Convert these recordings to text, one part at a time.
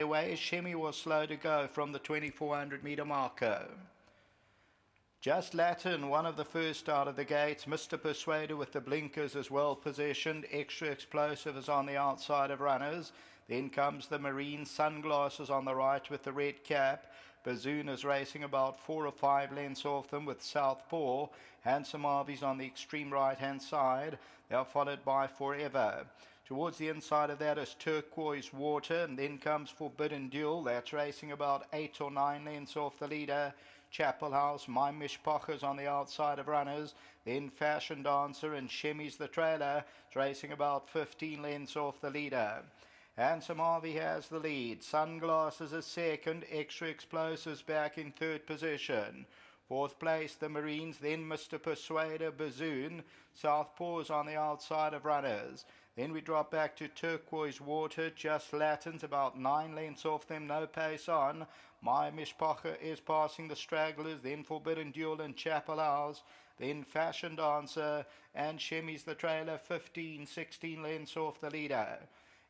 away. Shemi was slow to go from the 2400 meter marker. Just Latin, one of the first out of the gates. Mr. Persuader with the blinkers is well positioned. Extra Explosive is on the outside of runners. Then comes the Marine Sunglasses on the right with the red cap. Bazoon is racing about 4 or 5 lengths off them with Southpaw. Handsome Harvey's on the extreme right-hand side. They are followed by Forever. Towards the inside of that is Turquoise Water, and then comes Forbidden Duel. That's racing about 8 or 9 lengths off the leader. Chapel House, My Mishpocher's on the outside of runners. Then Fashion Dancer and Shemi's the trailer. It's racing about 15 lengths off the leader. Handsome Harvey has the lead. Sunglasses is second. Extra Explosives back in third position. Fourth place, the Marines, then Mr. Persuader, Bazoon. Southpaw's on the outside of runners. Then we drop back to Turquoise Water, Just Latin's about 9 lengths off them, no pace on. My Mishpacher is passing the stragglers, then Forbidden Duel and Chapel House. Then Fashion Dancer and Shemi's the trailer, 15, 16 lengths off the leader.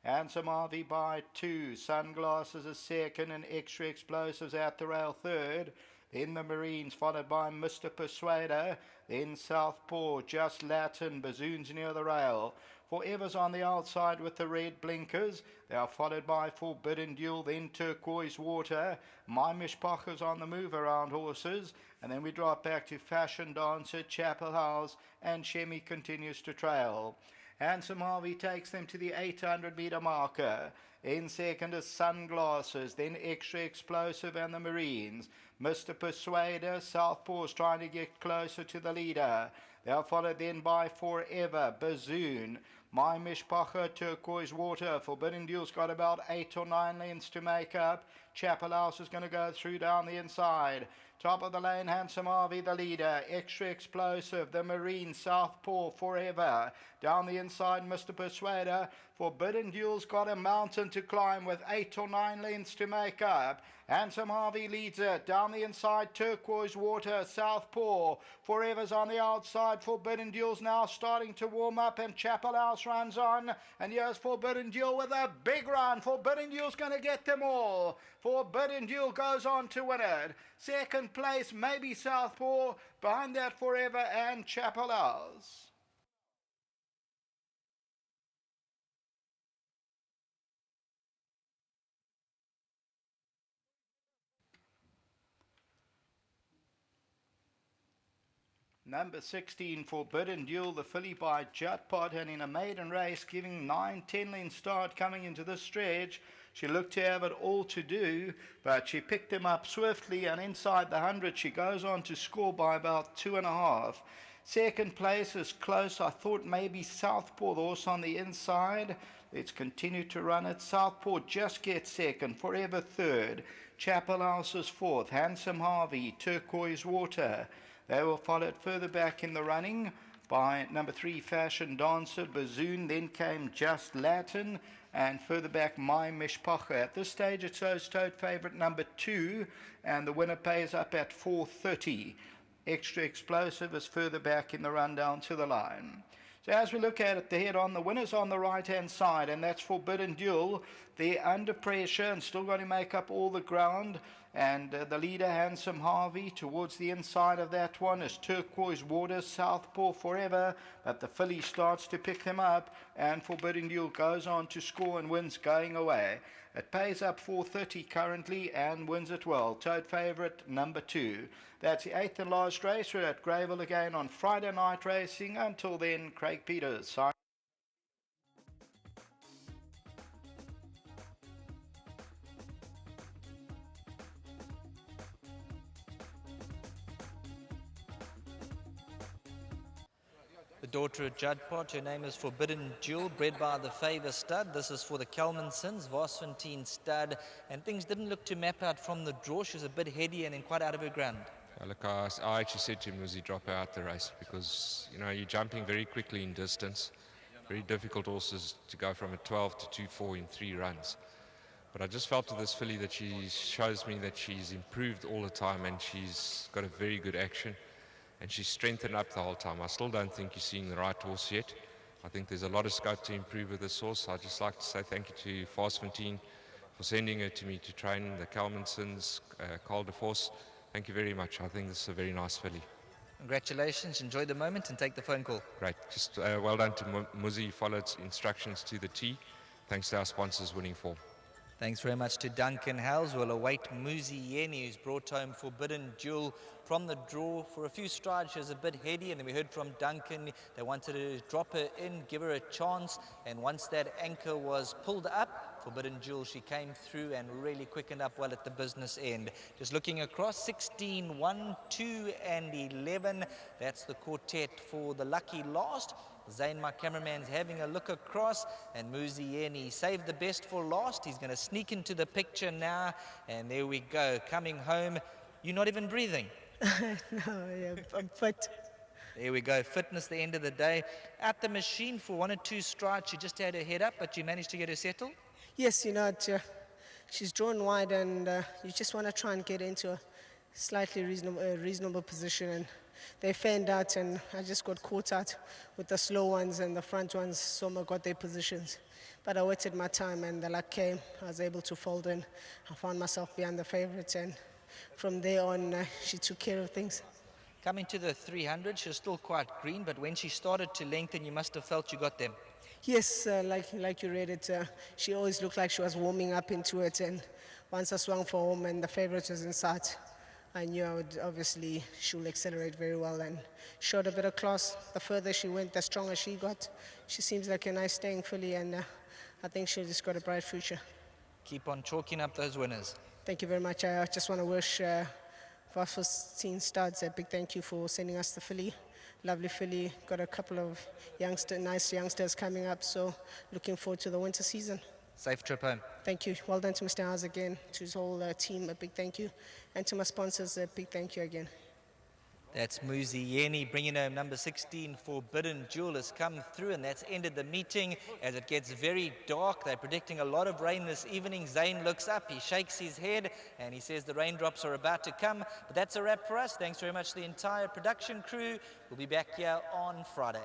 Handsome Harvey by 2, Sunglasses is second and Extra Explosives at the rail third. Then the Marines, followed by Mr. Persuader. Then Southpaw, Just Latin, Bazoon's near the rail. Forever's on the outside with the red blinkers. They are followed by Forbidden Duel, then Turquoise Water. My Mishpacher's on the move around horses. And then we drop back to Fashion Dancer, Chapel House, and Shemi continues to trail. Handsome Harvey takes them to the 800 meter marker. In second is Sunglasses, then Extra Explosive and the Marines. Mr. Persuader, Southpaw's trying to get closer to the leader. They are followed then by Forever, Bazoon, My Mishpacher, Turquoise Water. Forbidden Duel's got about 8 or 9 lengths to make up. Chapel House is going to go through down the inside. Top of the lane, Handsome Harvey, the leader. Extra Explosive, the Marine, Southpaw, Forever. Down the inside, Mr. Persuader. Forbidden Duel's got a mountain to climb with 8 or 9 lengths to make up. Handsome Harvey leads it. Down the inside, Turquoise Water, Southpaw. Forever's on the outside. Forbidden Duel's now starting to warm up, and Chapel House runs on. And here's Forbidden Duel with a big run. Forbidden Duel's going to get them all. Forbidden Duel goes on to win it. Second place, maybe Southpaw. Behind that, Forever and Chapel House. Number 16, Forbidden Duel, the filly by Jutpot, and in a maiden race, giving 9-10 length start coming into this stretch. She looked to have it all to do, but she picked them up swiftly, and inside the 100 she goes on to score by about 2.5. Second place is close. I thought maybe Southpaw, the horse on the inside. Let's continue to run it. Southpaw just gets second. Forever third. Chapel House is fourth. Handsome Harvey, Turquoise Water. They were followed further back in the running by number 3, Fashion Dancer, Bazoon. Then came Just Latin, and further back, My Mishpacher. At this stage, it shows tote favourite number 2, and the winner pays up at 4.30. Extra Explosive is further back in the run down to the line. So as we look at it, the head on, the winner's on the right-hand side, and that's Forbidden Duel. They're under pressure and still got to make up all the ground. And the leader, Handsome Harvey, towards the inside of that one is Turquoise Water, Southpaw, Forever. But the filly starts to pick them up, and Forbidden Duel goes on to score and wins going away. It pays up 4.30 currently and wins it well. Tote favourite number 2. That's the 8th and last race. We're at Greyville again on Friday night racing. Until then, Craig Peters. The daughter of Judpot, her name is Forbidden Duel, bred by the Favour stud. This is for the Kelmansons, Vosfontein stud, and things didn't look to map out from the draw. She was a bit heady and then quite out of her ground. Look, I actually said to him, was he drop out the race? Because, you're jumping very quickly in distance. Very difficult horses to go from a 12 to 2-4 in 3 runs. But I just felt to this filly that she shows me that she's improved all the time, and she's got a very good action. And she's strengthened up the whole time. I still don't think you're seeing the right horse yet. I think there's a lot of scope to improve with this horse. I'd just like to say thank you to Vosfontein for sending her to me to train the Kelmansons, Carl de Force. Thank you very much. I think this is a very nice filly. Congratulations, enjoy the moment and take the phone call. Great. Just well done to Muzi, followed instructions to the T. Thanks to our sponsors winning form. Thanks very much to Duncan Hales. We'll await Muzi Yeni, who's brought home Forbidden Jewel from the draw. For a few strides, she was a bit heady, and then we heard from Duncan. They wanted to drop her in, give her a chance, and once that anchor was pulled up, Forbidden Jewel, she came through and really quickened up well at the business end. Just looking across, 16, 1, 2, and 11. That's the quartet for the lucky last. Zane, my cameraman's having a look across, and Muzieni saved the best for last. He's going to sneak into the picture now, and there we go, coming home. You're not even breathing. No, yeah, I'm fit. There we go, fitness the end of the day. At the machine for 1 or 2 strides, she just had her head up, but you managed to get her settled? Yes, you know, she's drawn wide, and you just want to try and get into a slightly reasonable position, and they fanned out, and I just got caught out with the slow ones, and the front ones somehow got their positions. But I waited my time, and the luck came. I was able to fold in. I found myself behind the favorites, and from there on, she took care of things. Coming to the 300, she was still quite green, but when she started to lengthen, you must have felt you got them. Yes, like you read it, she always looked like she was warming up into it, and once I swung for home and the favorite was in sight, I knew obviously she will accelerate very well and showed a bit of class. The further she went, the stronger she got. She seems like a nice staying filly, and I think she's just got a bright future. Keep on chalking up those winners. Thank you very much. I just want to wish Voss15 Studs a big thank you for sending us the filly. Lovely filly. Got a couple of nice youngsters coming up, so looking forward to the winter season. Safe trip home. Thank you. Well done to Mr. House again, to his whole team, a big thank you. And to my sponsors, a big thank you again. That's Muzi Yeni bringing home number 16. Forbidden Jewel has come through, and that's ended the meeting as it gets very dark. They're predicting a lot of rain this evening. Zane looks up, he shakes his head, and he says the raindrops are about to come. But that's a wrap for us. Thanks very much to the entire production crew. We'll be back here on Friday.